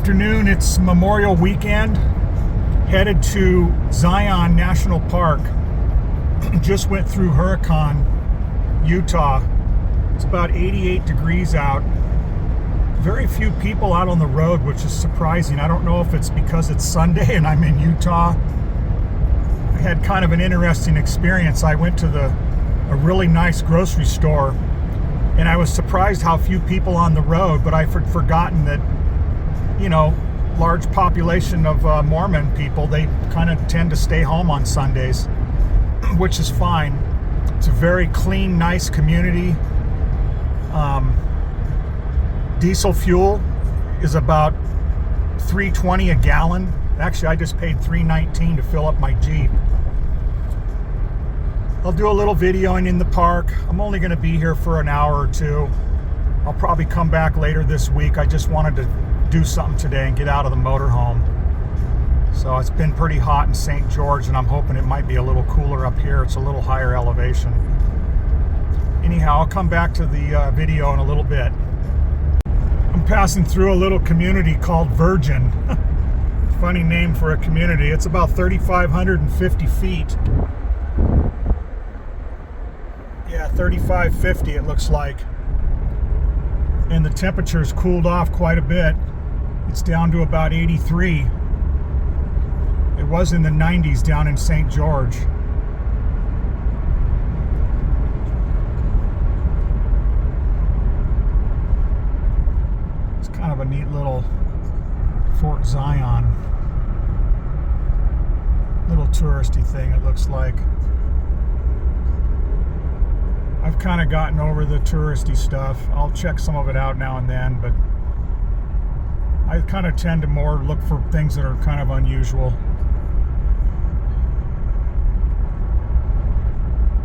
afternoon. It's Memorial Weekend. Headed to Zion National Park. Just went through Huracan, Utah. It's about 88 degrees out. Very few people out on the road, which is surprising. I don't know if it's because it's Sunday and I'm in Utah. I had kind of an interesting experience. I went to a really nice grocery store, and I was surprised how few people on the road, but I'd forgotten that, you know, large population of Mormon people, they kind of tend to stay home on Sundays, which is fine. It's a very clean, nice community. Diesel fuel is about $3.20 a gallon. Actually, I just paid $3.19 to fill up my Jeep. I'll do a little videoing in the park. I'm only going to be here for an hour or two. I'll probably come back later this week. I just wanted to do something today and get out of the motorhome. So it's been pretty hot in St. George, and I'm hoping it might be a little cooler up here. It's a little higher elevation. Anyhow, I'll come back to the video in a little bit. I'm passing through a little community called Virgin. Funny name for a community. It's about 3,550 feet. Yeah, 3,550 it looks like. And the temperature's cooled off quite a bit. It's down to about 83. It was in the 90s down in St. George. It's kind of a neat little Fort Zion. Little touristy thing, it looks like. I've kind of gotten over the touristy stuff. I'll check some of it out now and then, but I kind of tend to more look for things that are kind of unusual.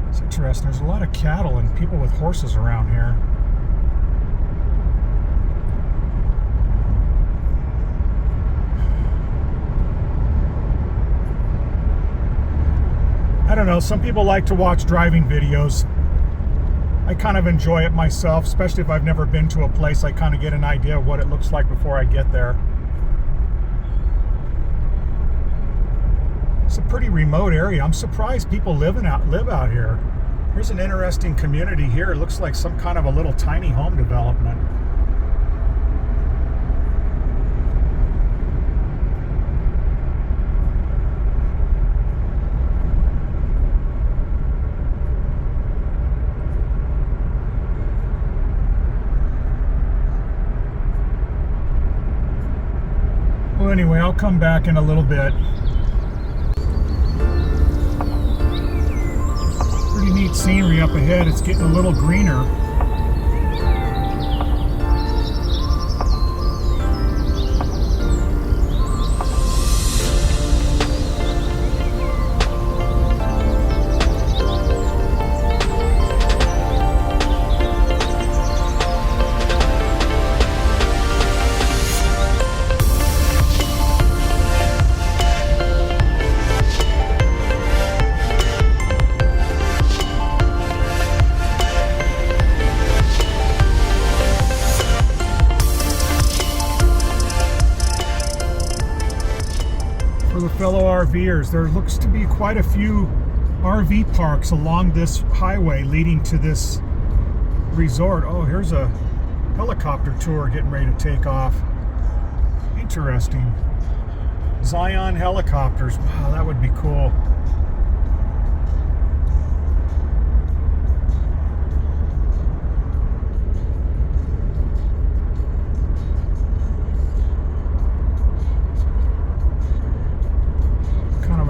It's interesting. There's a lot of cattle and people with horses around here. I don't know. Some people like to watch driving videos. I kind of enjoy it myself, especially if I've never been to a place. I kind of get an idea of what it looks like before I get there. It's a pretty remote area. I'm surprised people live out here. Here's an interesting community here. It looks like some kind of a little tiny home development. Well, anyway, I'll come back in a little bit. Pretty neat scenery up ahead. It's getting a little greener. For the fellow RVers, there looks to be quite a few RV parks along this highway leading to this resort. Oh, here's a helicopter tour getting ready to take off. Interesting. Zion helicopters. Wow, that would be cool.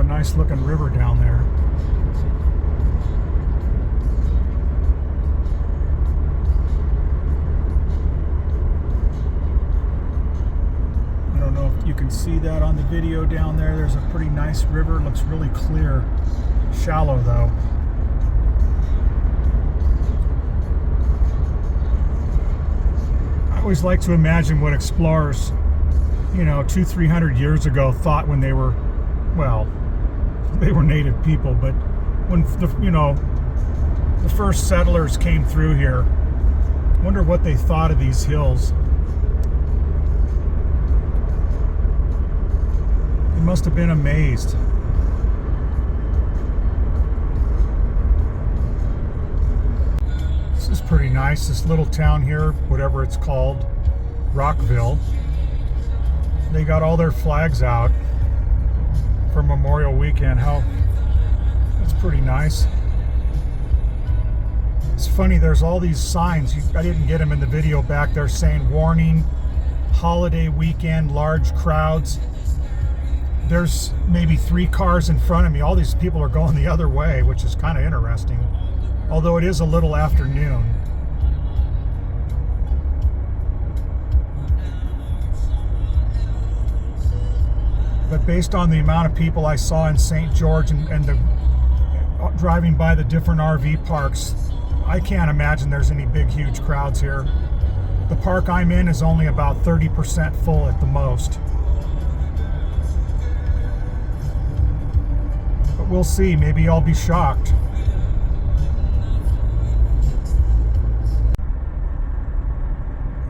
Nice looking river down there. I don't know if you can see that on the video down there. There's a pretty nice river. It looks really clear. Shallow though. I always like to imagine what explorers, you know, 200-300 years ago thought when they were, well, they were native people, but when the first settlers came through here, I wonder what they thought of these hills. must have been amazed. This is pretty nice, this little town here, whatever it's called, Rockville. They got all their flags out for Memorial Weekend. That's pretty nice. It's funny, there's all these signs. I didn't get them in the video back there saying, warning, holiday weekend, large crowds. There's maybe 3 cars in front of me. All these people are going the other way, which is kind of interesting. Although it is a little afternoon. But based on the amount of people I saw in St. George and the driving by the different RV parks, I can't imagine there's any big, huge crowds here. The park I'm in is only about 30% full at the most. But we'll see. Maybe I'll be shocked.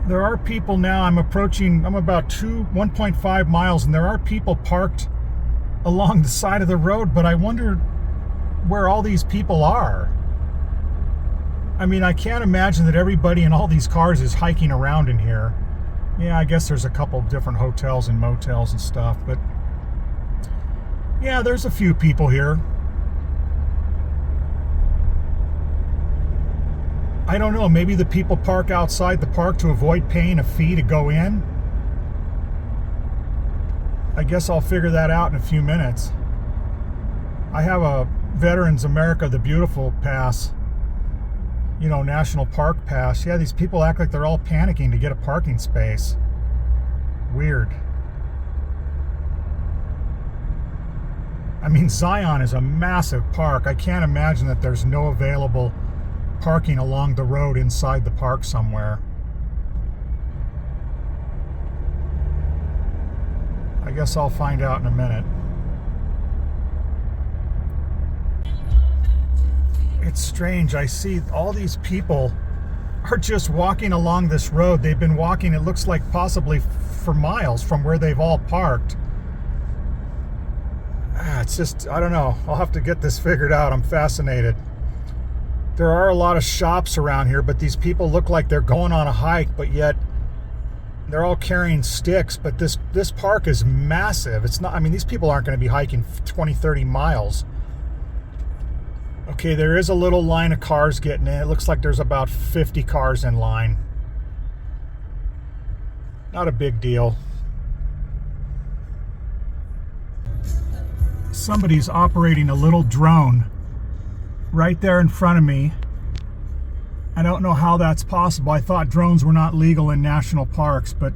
There are people now, I'm about 1.5 miles, and there are people parked along the side of the road, but I wonder where all these people are. I mean, I can't imagine that everybody in all these cars is hiking around in here. Yeah, I guess there's a couple different hotels and motels and stuff, but yeah, there's a few people here. I don't know, maybe the people park outside the park to avoid paying a fee to go in. I guess I'll figure that out in a few minutes. I have a Veterans America the Beautiful pass, you know, National Park pass. Yeah, these people act like they're all panicking to get a parking space. Weird. I mean, Zion is a massive park. I can't imagine that there's no available parking along the road inside the park somewhere. I guess I'll find out in a minute. It's strange. I see all these people are just walking along this road. They've been walking, it looks like possibly for miles from where they've all parked. It's just, I don't know. I'll have to get this figured out. I'm fascinated. There are a lot of shops around here, but these people look like they're going on a hike, but yet they're all carrying sticks. But this park is massive. It's not, I mean, these people aren't going to be hiking 20, 30 miles. Okay, there is a little line of cars getting in. It looks like there's about 50 cars in line. Not a big deal. Somebody's operating a little drone right there in front of me. I don't know how that's possible. I thought drones were not legal in national parks, but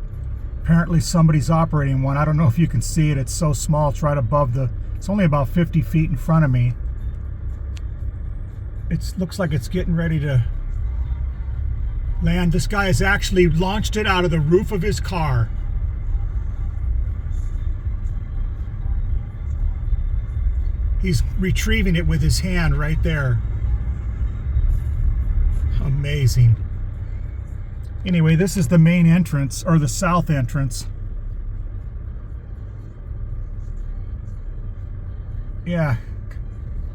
apparently somebody's operating one. I don't know if you can see it. It's so small. It's right above it's only about 50 feet in front of me. It looks like it's getting ready to land. This guy has actually launched it out of the roof of his car. He's retrieving it with his hand right there. Amazing. Anyway, this is the main entrance, or the south entrance. Yeah,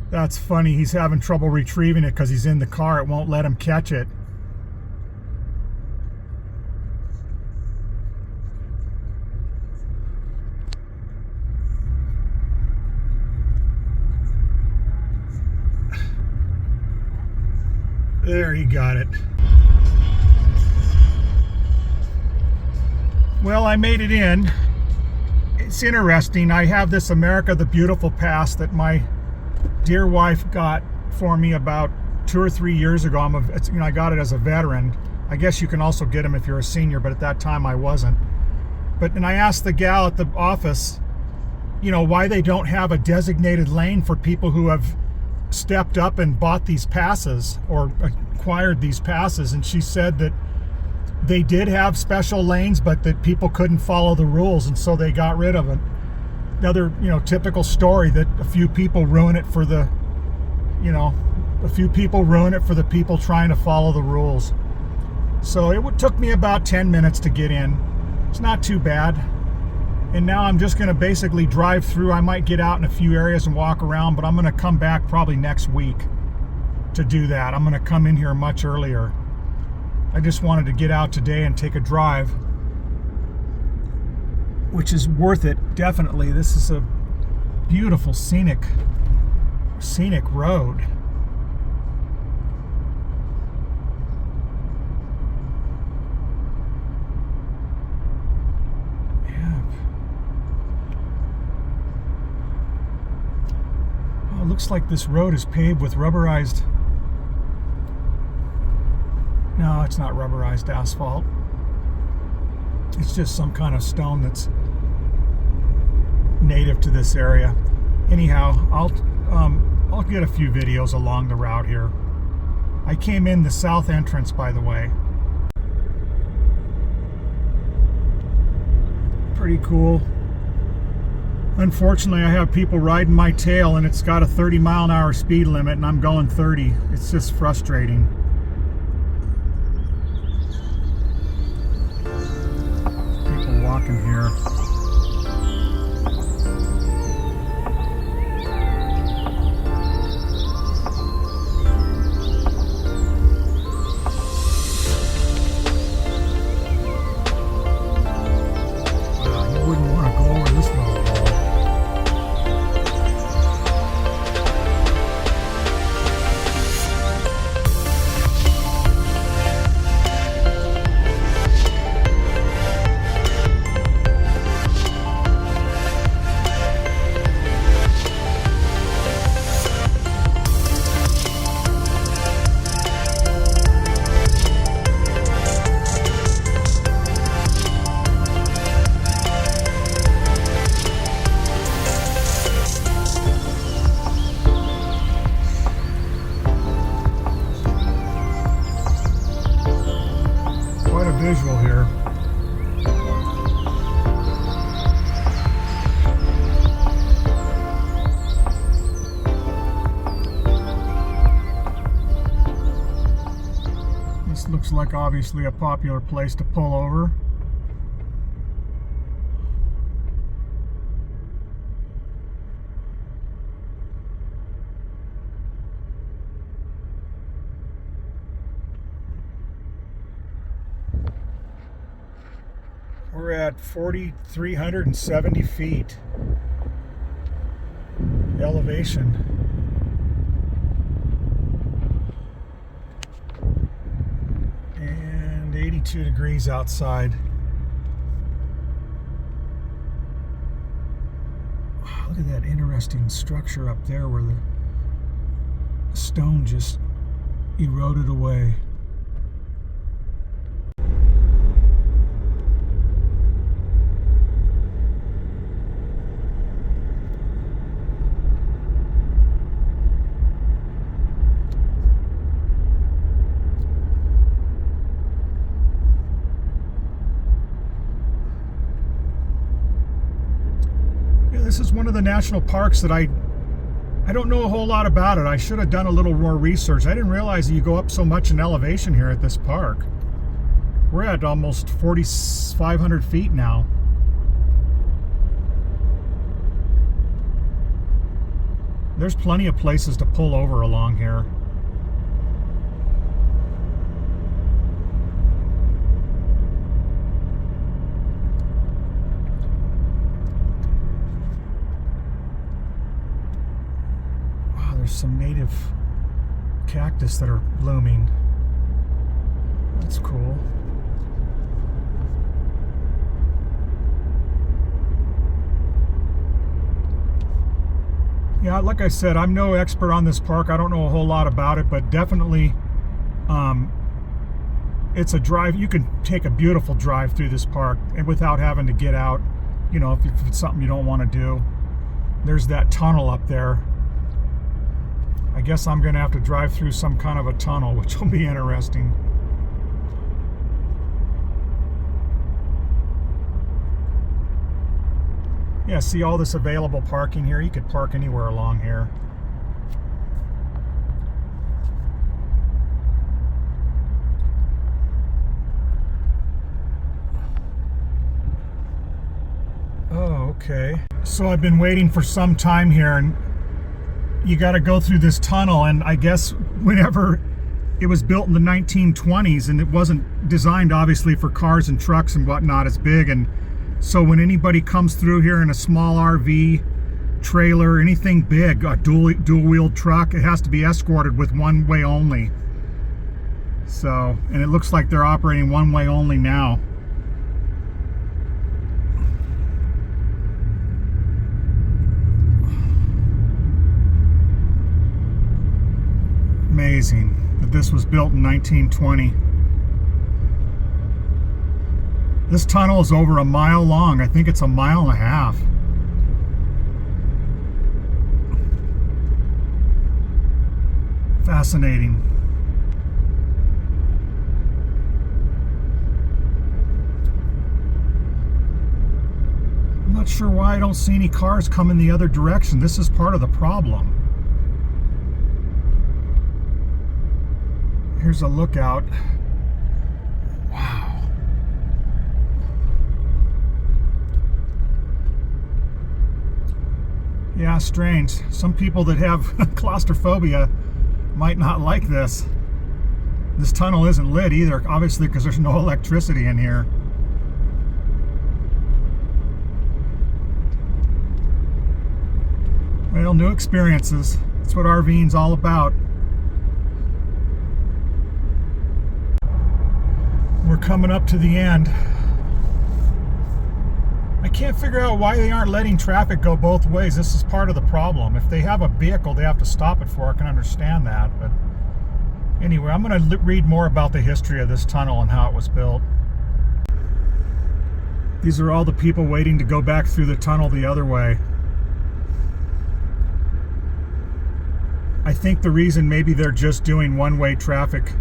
that's funny. He's having trouble retrieving it because he's in the car. It won't let him catch it. There, he got it. Well, I made it in. It's interesting. I have this America the Beautiful pass that my dear wife got for me about 2 or 3 years ago. I got it as a veteran. I guess you can also get them if you're a senior, but at that time I wasn't. And I asked the gal at the office, you know, why they don't have a designated lane for people who have stepped up and bought these passes or acquired these passes, and she said that they did have special lanes, but that people couldn't follow the rules, and so they got rid of it. Another, you know, typical story that a few people ruin it for the, you know, a few people ruin it for the people trying to follow the rules. So it took me about 10 minutes to get in. It's not too bad. And now I'm just going to basically drive through. I might get out in a few areas and walk around, but I'm going to come back probably next week to do that. I'm going to come in here much earlier. I just wanted to get out today and take a drive, which is worth it, definitely. This is a beautiful scenic road. Yeah. Oh, it looks like this road is paved with rubberized. No, it's not rubberized asphalt. It's just some kind of stone that's native to this area. Anyhow, I'll get a few videos along the route here. I came in the south entrance, by the way. Pretty cool. Unfortunately, I have people riding my tail, and it's got a 30-mile-an-hour speed limit, and I'm going 30. It's just frustrating. People walking here. Visual here. This looks like obviously a popular place to pull over. We're at 4,370 feet elevation. And 82 degrees outside. Wow, look at that interesting structure up there where the stone just eroded away. This is one of the national parks that I don't know a whole lot about it. I should have done a little more research. I didn't realize that you go up so much in elevation here at this park. We're at almost 4,500 feet now. There's plenty of places to pull over along here. Some native cactus that are blooming. That's cool. Yeah, like I said, I'm no expert on this park. I don't know a whole lot about it, but definitely it's a drive. You can take a beautiful drive through this park and without having to get out, you know, if it's something you don't want to do. There's that tunnel up there. I guess I'm going to have to drive through some kind of a tunnel, which will be interesting. Yeah, see all this available parking here? You could park anywhere along here. Oh. Okay, so I've been waiting for some time here, and you got to go through this tunnel, and I guess whenever it was built in the 1920s, and it wasn't designed obviously for cars and trucks and whatnot as big, and so when anybody comes through here in a small RV, trailer, anything big, a dual-wheeled truck, it has to be escorted with one way only. So, and it looks like they're operating one way only now. Amazing that this was built in 1920. This tunnel is over a mile long. I think it's a mile and a half. Fascinating. I'm not sure why I don't see any cars coming the other direction. This is part of the problem. Here's a lookout. Wow. Yeah, strange. Some people that have claustrophobia might not like this. This tunnel isn't lit either, obviously, because there's no electricity in here. Well, new experiences. That's what RVing's all about. We're coming up to the end. I can't figure out why they aren't letting traffic go both ways. This is part of the problem. If they have a vehicle they have to stop it for, I can understand that. But anyway, I'm going to read more about the history of this tunnel and how it was built. These are all the people waiting to go back through the tunnel the other way. I think the reason maybe they're just doing one-way traffic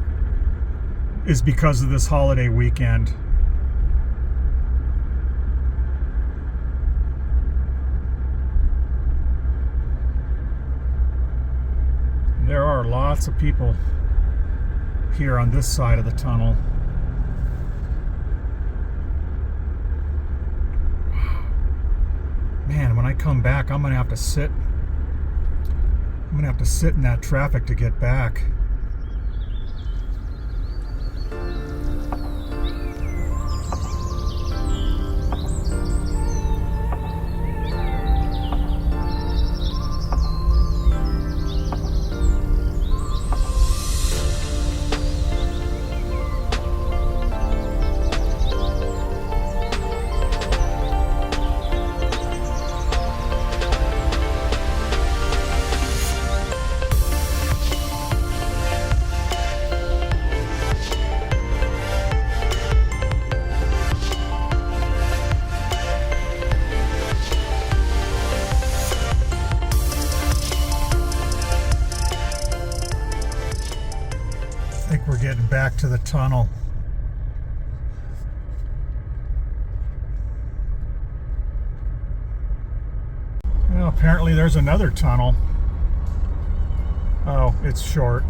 is because of this holiday weekend. There are lots of people here on this side of the tunnel. Man, when I come back, I'm gonna have to sit in that traffic to get back. I think we're getting back to the tunnel. Well, apparently there's another tunnel. Oh, it's short.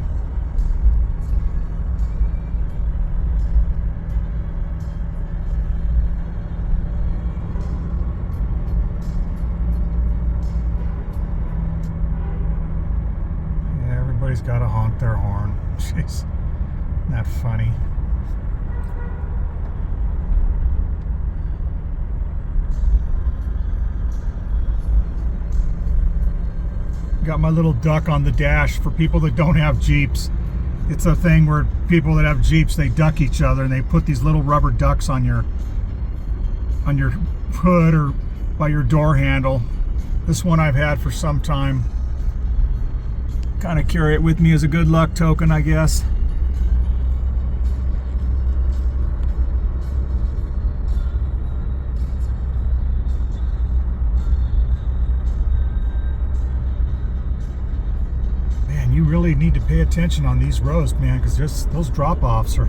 Yeah, everybody's got to honk their horn. Jeez. Not funny. Got my little duck on the dash for people that don't have Jeeps. It's a thing where people that have Jeeps, they duck each other, and they put these little rubber ducks on your hood or by your door handle. This one I've had for some time. Kind of carry it with me as a good luck token, I guess. You really need to pay attention on these roads, man, because just those drop-offs are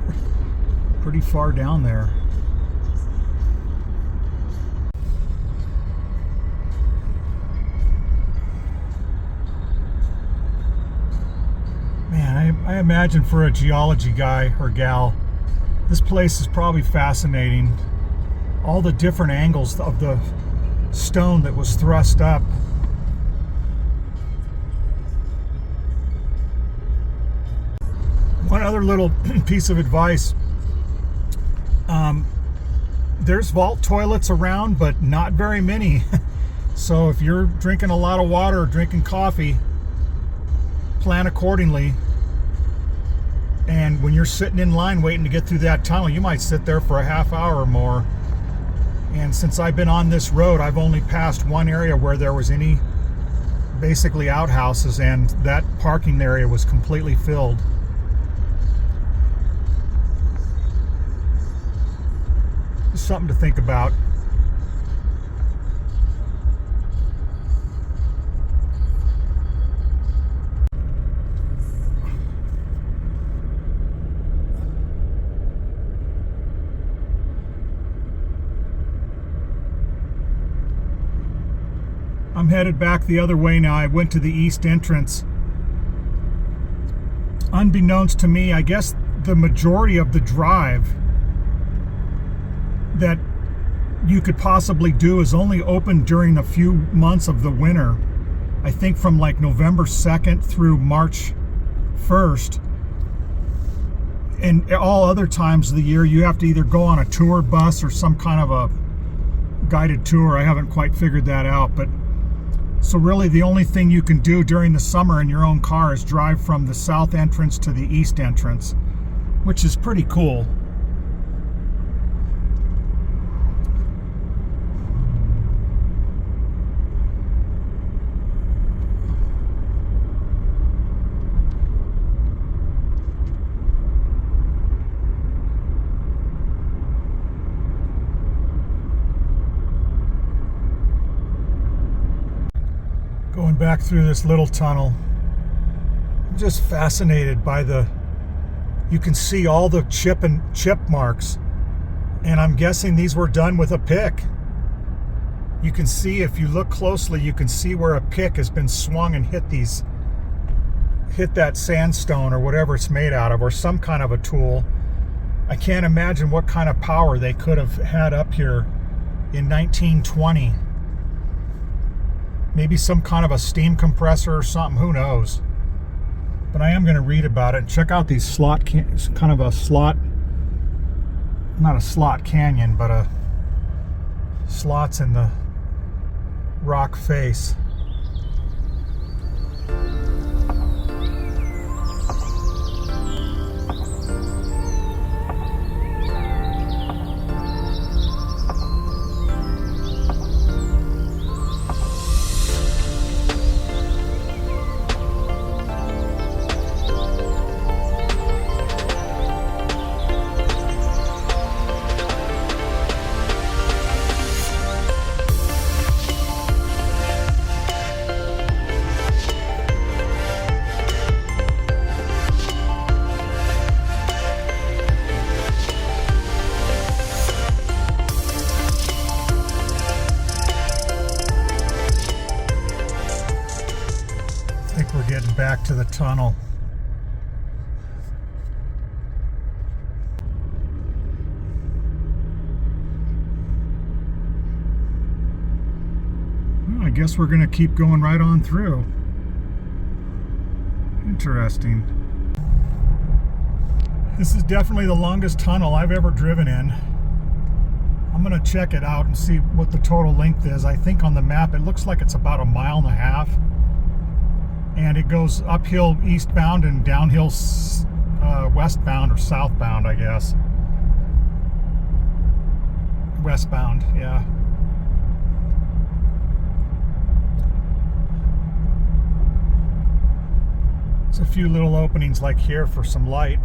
pretty far down there. Man, I imagine for a geology guy or gal, this place is probably fascinating. All the different angles of the stone that was thrust up. One other little piece of advice. There's vault toilets around, but not very many. So if you're drinking a lot of water or drinking coffee, plan accordingly. And when you're sitting in line waiting to get through that tunnel, you might sit there for a half hour or more. And since I've been on this road, I've only passed one area where there was any basically outhouses, and that parking area was completely filled. Just something to think about. I'm headed back the other way now. I went to the east entrance. Unbeknownst to me, I guess the majority of the drive that you could possibly do is only open during a few months of the winter. I think from like November 2nd through March 1st. And all other times of the year, you have to either go on a tour bus or some kind of a guided tour. I haven't quite figured that out, but so really the only thing you can do during the summer in your own car is drive from the south entrance to the east entrance, which is pretty cool. Going back through this little tunnel, I'm just fascinated by you can see all the chip marks, and I'm guessing these were done with a pick. You can see, if you look closely, you can see where a pick has been swung and hit that sandstone or whatever it's made out of, or some kind of a tool. I can't imagine what kind of power they could have had up here in 1920. Maybe some kind of a steam compressor or something, who knows. But I am going to read about it and check out these not a slot canyon, but slots in the rock face. Getting back to the tunnel. Well, I guess we're going to keep going right on through. Interesting. This is definitely the longest tunnel I've ever driven in. I'm going to check it out and see what the total length is. I think on the map it looks like it's about 1.5 miles. And it goes uphill eastbound and downhill westbound or southbound, I guess. Westbound, yeah. There's a few little openings like here for some light.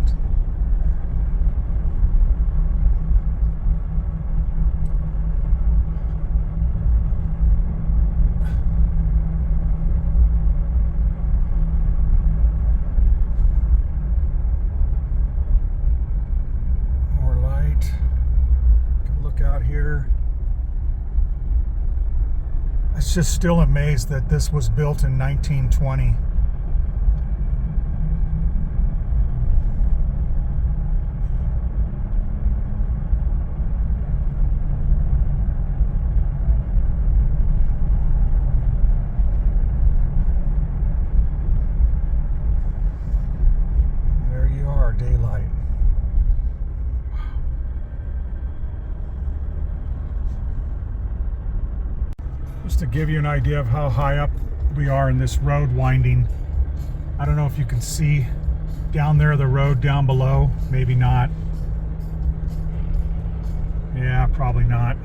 It's just still amazed that this was built in 1920. give you an idea of how high up we are in this road winding. I don't know if you can see down there the road down below. Maybe not. Yeah, probably not.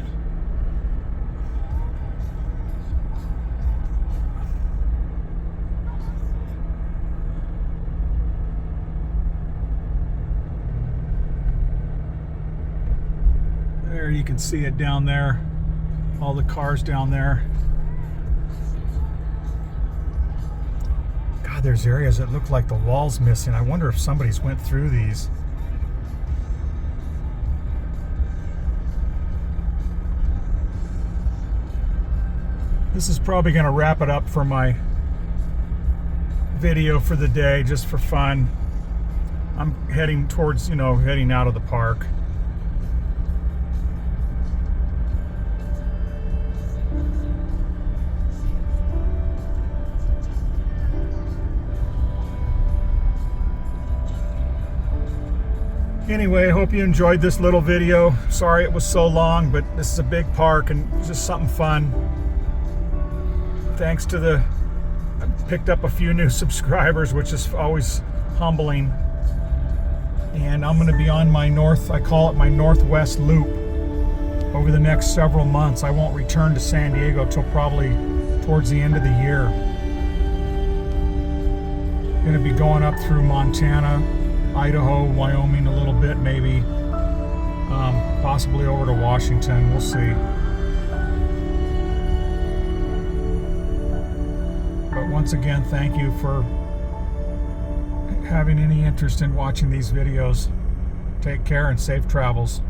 There, you can see it down there. All the cars down there. God, there's areas that look like the wall's missing. I wonder if somebody's went through these. This is probably going to wrap it up for my video for the day, just for fun. I'm heading towards, heading out of the park. Anyway, I hope you enjoyed this little video. Sorry it was so long, but this is a big park and just something fun. Thanks to I picked up a few new subscribers, which is always humbling. And I'm going to be on my I call it my Northwest Loop over the next several months. I won't return to San Diego till probably towards the end of the year. I'm going to be going up through Montana, Idaho, Wyoming a little bit maybe, possibly over to Washington. We'll see. But once again, thank you for having any interest in watching these videos. Take care and safe travels.